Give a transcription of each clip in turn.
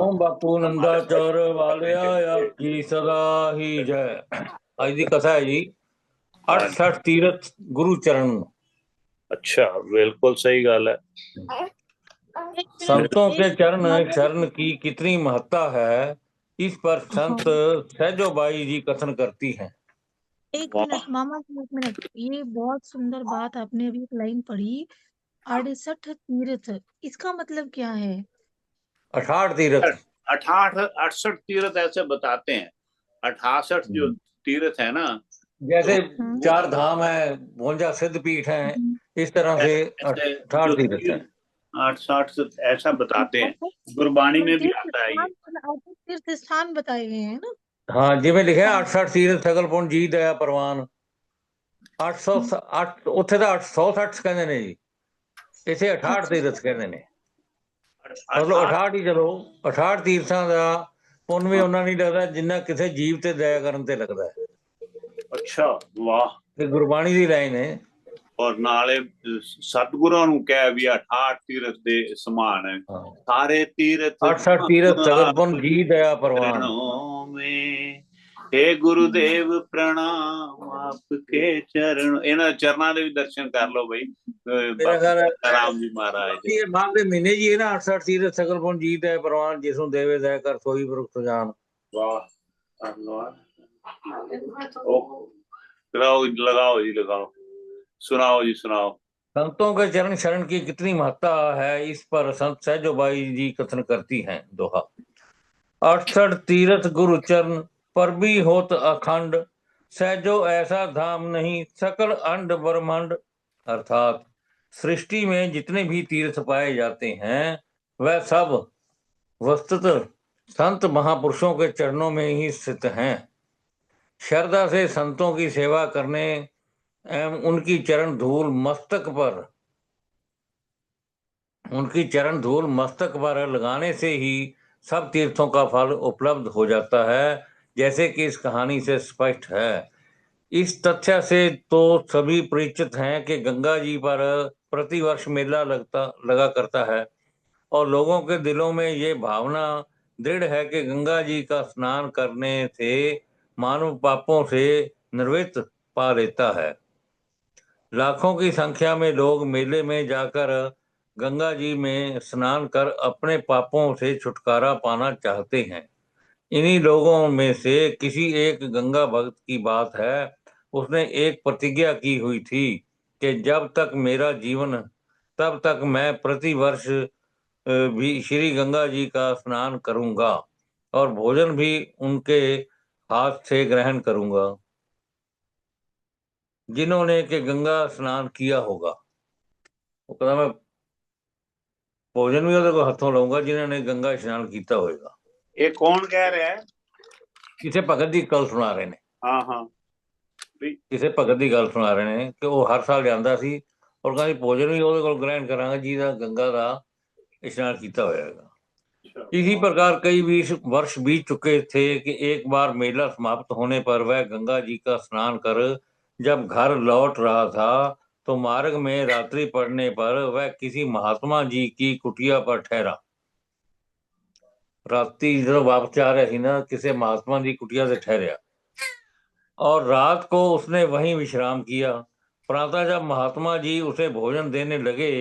क्यों बापू नंदाचौर वालिया की सदा ही जय। आज की कथा है जी, हाँ, 68 तीर्थ गुरु चरण। अच्छा, बिल्कुल सही गल है। एक मिनट संतों एक के चरण मामा शरण जी। की कितनी महत्ता है, इस पर हाँ, संत सहजोबाई जी कथन करती हैं। एक वाह, मिनट मामा जी, एक मिनट। ये बहुत सुंदर बात आपने अभी एक लाइन पढ़ी, 68 तीर्थ। इसका मतलब क्या है? 68 तीर्थ। 68 तीर्थ ऐसे बताते हैं। 68 जो तीर्थ है ना, तो जैसे हाँ, वो 4 धाम है, 52 सिद्ध पीठ हैं, हम्म, इस तरह से ऐसे 68 जो तीर्थ हैं। 68 ऐसा बताते हैं। अच्छा, गुरबाणी इसमें में भी तीर्थ आता है स्थान ये। मतलब 68 तीर्थ स्थान बताए गए हैं ना? हाँ, जिਵੇਂ लिखा है हाँ, 68 तीर्थ सगल पुन जी दया प्रवान। 800 हम्म, 8 ਉੱਥੇ ਤਾਂ 860 ਕਹਿੰਦੇ ਨੇ ਜੀ, ਇੱਥੇ 68 अच्छा ਤੀਰਥ ਕਹਿੰਦੇ ਨੇ। ਮਤਲਬ 68 68 ਹੀ ਚਲੋ, 68 ਤੀਰਥਾਂ ਦਾ ਪੁੰਨ ਵੀ ਉਹਨਾਂ ਨਹੀਂ ਲੱਗਦਾ ਜਿੰਨਾ ਕਿਸੇ ਜੀਵ ਤੇ ਦਇਆ ਕਰਨ ਤੇ ਲੱਗਦਾ ਹੈ। अच्छा, वाह। ਇਹ ਗੁਰਬਾਣੀ ਦੀ ਲਾਈਨ ਹੈ। ਔਰ ਨਾਲੇ ਸਤਿਗੁਰਾਂ ਨੂੰ ਕਹਿ ਵੀ 68 ਤੀਰਥ ਦੇ ਸਮਾਨ ਹੈ। ਹਾਂ, ਸਾਰੇ ਤੀਰਥ 68 ਤੀਰਥ ਸਗਲ ਪੁੰਨ आप ਜੀ ਦਇਆ ਪ੍ਰਵਾਨ। चरणों में हे गुरुदेव प्रणाम आपके चरण। ਇਹਨਾਂ ਚਰਨਾਂ ਦੇ ਵੀ ਦਰਸ਼ਨ ਕਰ ਲਓ ਬਈ। ਮੇਰਾ ਬਾਬਾ ਖਿਆਲ ਹੈ ਰਾਮ ਜੀ ਮਹਾਰਾਜ ਦੇ। ਇਹ ਮਾਘ ਦੇ ਮਹੀਨੇ ਜੀ ਹੈ ਨਾ, 68 ਤੀਰਥ ਸਗਲ ਪੁੰਨ ਜੀ ਦਇਆ ਪ੍ਰਵਾਨ, ਜਿਸ ਨੂੰ ਦੇਵੇ ਦਇਆ ਕਰ ਸੋਈ ਪੁਰਖ ਸੁਜਾਨ। ਵਾਹ, ਧੰਨਵਾਦ। ਉਹ लगाओ लगाओ जी, लगाओ। सुनाओ जी, सुनाओ। संतों के चरण शरण की कितनी महत्ता है, इस पर संत सहजोबाई जी कथन करती हैं। दोहा। 68 तीर्थ गुरु चरण पर भी होत अखंड, सहजो ऐसा धाम नहीं सकल अंड ब्रह्मांड। अर्थात सृष्टि में जितने भी तीर्थ पाए जाते हैं वह सब वस्तुतः संत महापुरुषों के चरणों में ही स्थित हैं। श्रद्धा से संतों की सेवा करने एवं उनकी चरण धूल मस्तक पर लगाने से ही सब तीर्थों का फल उपलब्ध हो जाता है, जैसे कि इस कहानी से स्पष्ट है। इस तथ्य से तो सभी परिचित हैं कि गंगा जी पर प्रतिवर्ष मेला लगा करता है, और लोगों के दिलों में ये भावना दृढ़ है कि गंगा जी का स्नान करने से मानव पापों से निवृत्त पा लेता है। लाखों की संख्या में लोग मेले में जाकर गंगा जी में स्नान कर अपने पापों से छुटकारा पाना चाहते हैं। इन्हीं लोगों में से किसी एक गंगा भक्त की बात है। उसने एक प्रतिज्ञा की हुई थी कि जब तक मेरा जीवन तब तक मैं प्रति वर्ष भी श्री गंगा जी का स्नान करूंगा और भोजन भी उनके हाथ से ग्रहण करूंगा जिन्होंने के गंगा स्नान किया होगा। वो कहता मैं भोजन भी ਉਹਦੇ ਕੋਲ ਹੱਥੋਂ ਲਊਂਗਾ ਜਿਨ੍ਹਾਂ ਨੇ ਗੰਗਾ ਇਸ਼ਨਾਨ ਕੀਤਾ ਹੋਏਗਾ। ਇਹ ਕੌਣ ਕਹਿ ਰਿਹਾ ਹੈ? ਕਿਸੇ ਭਗਤ ਦੀ ਗੱਲ ਸੁਣਾ ਰਹੇ ਨੇ। ਹਾਂ ਹਾਂ, ਵੀ ਕਿਸੇ ਭਗਤ ਦੀ ਗੱਲ ਸੁਣਾ ਰਹੇ ਨੇ ਕਿ ਉਹ ਹਰ ਸਾਲ ਜਾਂਦਾ ਸੀ और ਕਹਿੰਦਾ ਭੋਜਨ ਵੀ ਉਹਦੇ ਕੋਲ ਗ੍ਰਹਿਣ ਕਰਾਂਗਾ ਜਿਹਦਾ गंगा ਦਾ इश्नान किया होगा। इसी प्रकार कई 20 वर्ष बीत चुके थे कि एक बार मेला समाप्त होने पर वह गंगा जी का स्नान कर जब घर लौट रहा था तो मार्ग में रात्रि पड़ने पर वह किसी महात्मा जी की कुटिया पर ठहरा। रात्रि जो वापस आ रहे थे ना, किसी महात्मा जी कुटिया से ठहरा और रात को उसने वहीं विश्राम किया। प्रातः जब महात्मा जी उसे भोजन देने लगे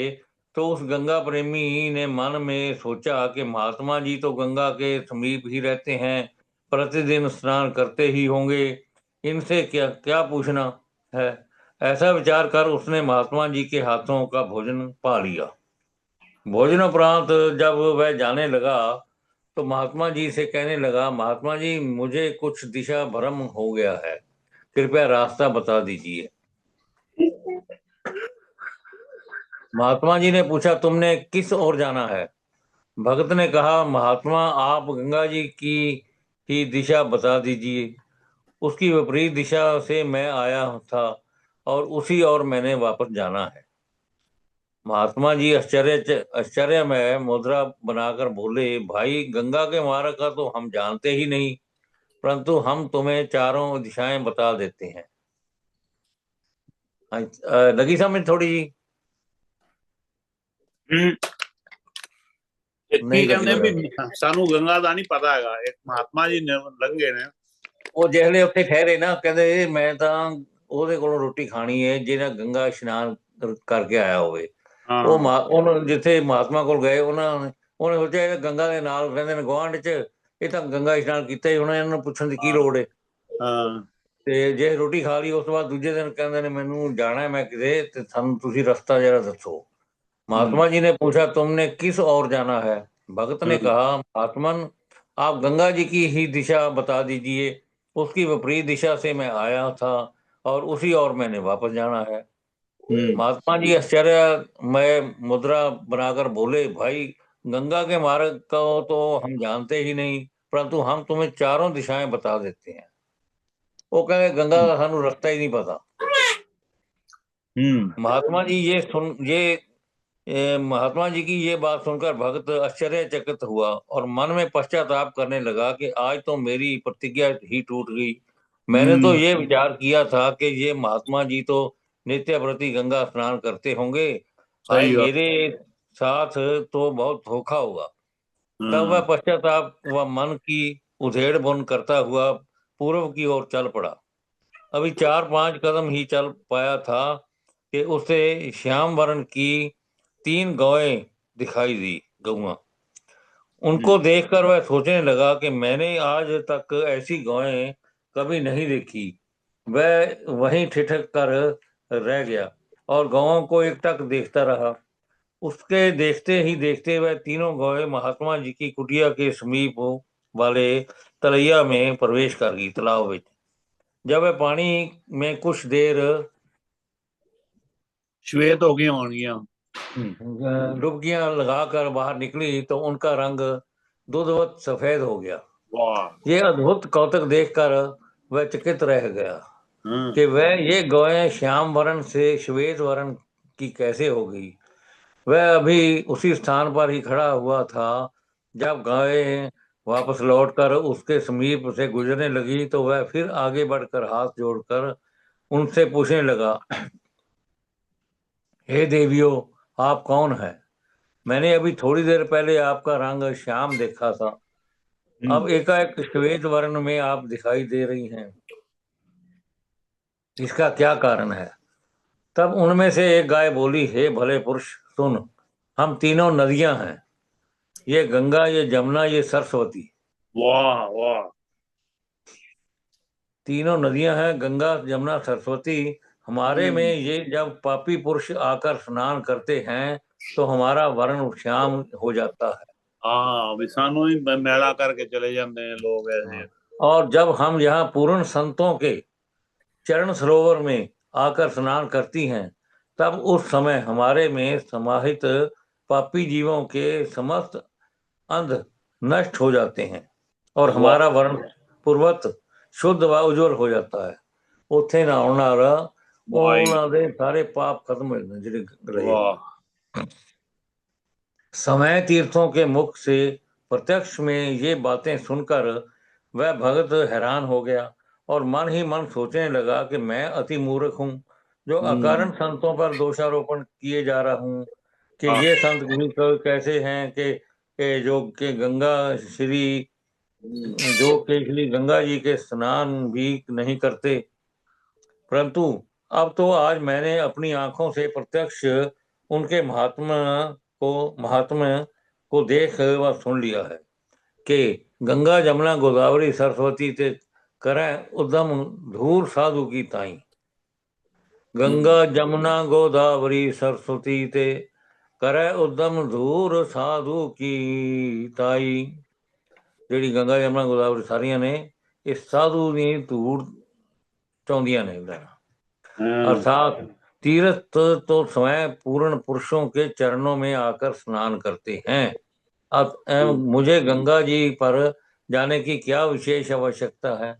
तो उस गंगा प्रेमी ने मन में सोचा कि महात्मा जी तो गंगा के समीप ही रहते हैं, प्रतिदिन स्नान करते ही होंगे, इनसे क्या क्या पूछना है। ऐसा विचार कर उसने महात्मा जी के हाथों का भोजन पा लिया। भोजन उपरांत जब वह जाने लगा तो महात्मा जी से कहने लगा, महात्मा जी मुझे कुछ दिशा भ्रम हो गया है, कृपया रास्ता बता दीजिए। महात्मा जी ने पूछा, तुमने किस ओर जाना है? भगत ने कहा, महात्मा आप गंगा जी की ही दिशा बता दीजिए। उसकी विपरीत दिशा से मैं आया था और उसी ओर मैंने वापस जाना है। महात्मा जी आश्चर्य में मुद्रा बनाकर बोले, भाई गंगा के मार्ग का तो हम जानते ही नहीं, परंतु हम तुम्हें चारों दिशाएं बता देते हैं। लगी समझ थोड़ी जी? ਕੀ नहीं ਕਹਿੰਦੇ लगेगा। ਵੀ ਸਾਨੂੰ ਗੰਗਾ ਦਾ ਨਹੀਂ ਪਤਾ ਹੈਗਾ, ਇੱਕ ਮਹਾਤਮਾ ਜੀ ਨੇ ਲੰਘੇ ਨੇ। ਉਹ ਜਿਹੜੇ ਉੱਥੇ ਠਹਿਰੇ ਨਾ, ਕਹਿੰਦੇ ਮੈਂ ਤਾਂ ਉਹਦੇ ਕੋਲੋਂ ਰੋਟੀ ਖਾਣੀ ਹੈ ਜਿਹੜਾ ਗੰਗਾ ਇਸ਼ਨਾਨ ਕਰਕੇ ਆਇਆ ਹੋਵੇ। ਉਹ ਹਾਂ ਉਹਨੂੰ ਜਿੱਥੇ ਮਹਾਤਮਾ ਕੋਲ ਗਏ, ਉਹਨੇ ਸੋਚਿਆ ਇਹ ਗੰਗਾ ਦੇ ਨਾਲ ਰਹਿੰਦੇ ਨੇ ਗੁਆਂਢ 'ਚ, ਇਹ ਤਾਂ ਗੰਗਾ ਇਸ਼ਨਾਨ ਕੀਤਾ ਹੀ ਹੋਣਾ, ਇਹਨਾਂ ਨੂੰ ਪੁੱਛਣ ਦੀ ਕੀ ਲੋੜ ਹੈ। ਹਾਂ ਤੇ ਜੇ ਰੋਟੀ ਖਾ ਲਈ ਉਸ ਤੋਂ ਬਾਅਦ ਦੂਜੇ ਦਿਨ ਕਹਿੰਦੇ ਨੇ ਮੈਨੂੰ ਜਾਣਾ ਹੈ ਮੈਂ ਕਿਤੇ, ਤੇ ਸਾਨੂੰ ਤੁਸੀਂ ਰਸਤਾ जरा ਦੱਸੋ। महात्मा जी ने पूछा तुमने किस ओर जाना है। भगत ने कहा महात्मन आप गंगा जी की ही दिशा बता दीजिए, उसकी विपरीत दिशा से मैं आया था और उसी ओर मैंने वापस जाना है। महात्मा जी आश्चर्यमय मुद्रा बनाकर बोले भाई गंगा के मार्ग को तो हम जानते ही नहीं, परंतु हम तुम्हें चारों दिशाएं बता देते हैं। वो कहे गंगा का सानू रास्ता ही नहीं पता। महात्मा जी महात्मा जी की ये बात सुनकर भक्त आश्चर्यचकित हुआ और मन में पश्चाताप करने लगा कि आज तो मेरी प्रतिज्ञा ही टूट गई। मैंने तो ये विचार किया था कि ये महात्मा जी तो नित्यव्रती गंगा स्नान करते होंगे, हाय मेरे साथ तो बहुत धोखा हुआ। तब वह पश्चाताप व मन की उधेड़ बुन करता हुआ पूर्व की ओर चल पड़ा। अभी 4-5 कदम ही चल पाया था कि उसे श्याम वर्ण की 3 गौएं दिखाई दी। गौआं उनको देखकर वह सोचने लगा कि मैंने आज तक ऐसी गौएं कभी नहीं देखी। वह वहीं ठिठक कर रह गया और गौओं को एकटक देखता रहा। उसके देखते ही देखते वह तीनों गौएं महात्मा जी की कुटिया के समीप वाले तलैया में प्रवेश कर गई, तालाब में। जब वह पानी में कुछ देर श्वेत हो गई होंगियां, डुबकियां लगाकर बाहर निकली तो उनका रंग दूधवत सफेद हो गया। वाह ये अद्भुत कौतुक देखकर वह चकित रह गया कि वह ये गौएं श्याम वर्ण से श्वेत वर्ण की कैसे हो गई। वह अभी उसी स्थान पर ही खड़ा हुआ था जब गायें वापस लौटकर उसके समीप से गुजरने लगी तो वह फिर आगे बढ़कर हाथ जोड़कर उनसे पूछने लगा, हे देवियों आप कौन है? मैंने अभी थोड़ी देर पहले आपका रंग श्याम देखा था, अब एकाएक श्वेत वर्ण में आप दिखाई दे रही हैं, इसका क्या कारण है? तब उनमें से एक गाय बोली, हे भले पुरुष सुन, हम तीनों नदियां हैं, ये गंगा, ये जमुना, ये सरस्वती। वाह वाह, तीनों नदियां हैं, गंगा जमुना सरस्वती। हमारे में ये जब पापी पुरुष आकर स्नान करते हैं तो हमारा वर्ण श्याम हो जाता है। हाँ भी सानू ही मैला करके चले जाते हैं लोग ऐसे। और जब हम यहाँ पूर्ण संतों के चरण सरोवर में आकर स्नान करती हैं तब उस समय हमारे में समाहित पापी जीवों के समस्त अंध नष्ट हो जाते हैं और हमारा वर्ण पूर्वत शुद्ध व उज्जवल हो जाता है। ਉੱਥੇ ਨਹਾਉਣ ਨਾਲ ਉਹਨਾਂ ਦੇ ਸਾਰੇ पाप खत्म हो जाते ਜਿਹੜੇ रहे। समय तीर्थों के मुख से प्रत्यक्ष में ये बातें सुनकर वह भगत हैरान हो गया और मन ही मन सोचने लगा कि मैं अति मूर्ख हूँ जो अकारण संतों पर दोषारोपण किए जा रहा हूँ कि ये संत भी कैसे हैं कि जो के गंगा श्री जो के श्री गंगा जी के स्नान भी नहीं करते, परंतु अब तो आज मैंने अपनी आंखों से प्रत्यक्ष उनके महात्मा को देख व सुन लिया है कि गंगा जमुना गोदावरी सरस्वती ते करें उद्यम धूर साधु की ताई। गंगा जमुना गोदावरी सरस्वती ते करे उद्यम धूर साधु की ताई। ਜਿਹੜੀ गंगा जमुना गोदावरी सारियां ने इस साधु दी धूड़ चाਹੁੰਦੀਆਂ ਨੇ। अर्थात तीर्थ तो स्वयं पूर्ण पुरुषों के चरणों में आकर स्नान करते हैं। अब मुझे गंगा जी पर जाने की क्या विशेष आवश्यकता है?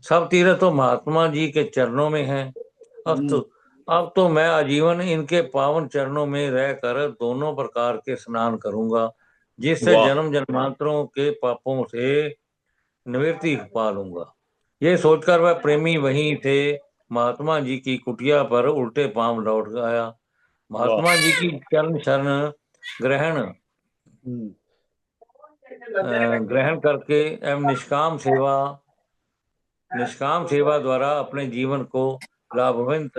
सब तीर्थ तो महात्मा जी के चरणों में हैं। अब तो मैं आजीवन इनके पावन चरणों में रहकर दोनों प्रकार के स्नान करूंगा जिससे जन्म जन्मांतरों के पापों से निवृत्ति पा लूंगा। ये सोचकर वह प्रेमी वहीं थे महात्मा जी की कुटिया पर उल्टे पांव लौट आया। महात्मा जी की चरण शरण ग्रहण ग्रहण करके एवं निष्काम सेवा द्वारा अपने जीवन को लाभान्वित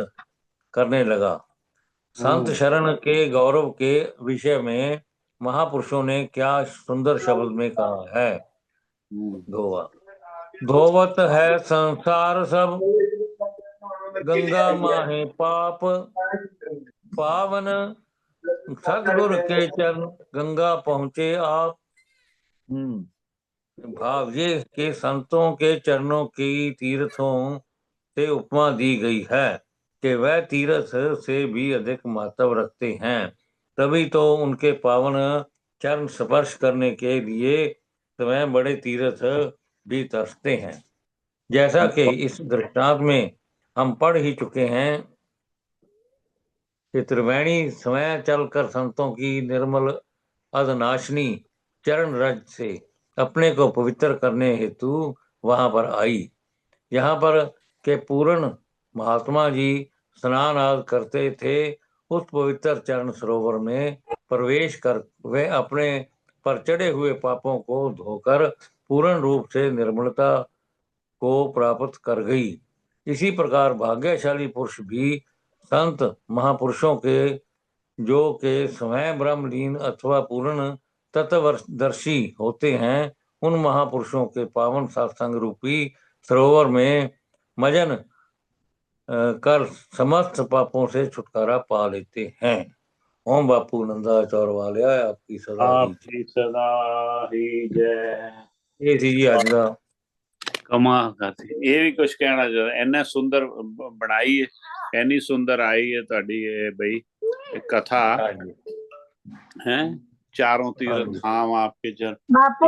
करने लगा। संत शरण के गौरव के विषय में महापुरुषों ने क्या सुंदर शब्द में कहा है। धोवत है संसार सब, गंगा माहे पाप, पावन सतगुरु के चरण, गंगा पहुंचे आप। भाव ये कि संतों के चरणों की तीर्थों से उपमा दी गई है कि वह तीर्थ से भी अधिक महत्व रखते हैं, तभी तो उनके पावन चरण स्पर्श करने के लिए स्वयं बड़े तीर्थ भी तरसते हैं। जैसा कि इस दृष्टांत में हम पढ़ ही चुके हैं कि त्रिवेणी स्वयं चलकर संतों की निर्मल अधनाशिनी चरण रज से अपने को पवित्र करने हेतु वहां पर आई। यहाँ पर के पूर्ण महात्मा जी स्नान आदि करते थे। उस पवित्र चरण सरोवर में प्रवेश कर वे अपने पर चढ़े हुए पापों को धोकर पूर्ण रूप से निर्मलता को प्राप्त कर गई। इसी प्रकार भाग्यशाली पुरुष भी संत महापुरुषों के जो के स्वयं ब्रह्मलीन अथवा पूर्ण तत्वदर्शी होते हैं, उन महापुरुषों के पावन सत्संग रूपी सरोवर में मजन कर समस्त पापों से छुटकारा पा लेते हैं। ओम बापू नंदाचौर वाले आपकी सदा ही जय। ये थी जी अज का कमाल करती। ये भी कुछ कहना चाहता, इन्ना सुंदर बनाई है, इन्नी सुंदर आई है ਤੁਹਾਡੀ ਇਹ ਬਈ कथा है। चारों तीर्थ धाम आपके चरण।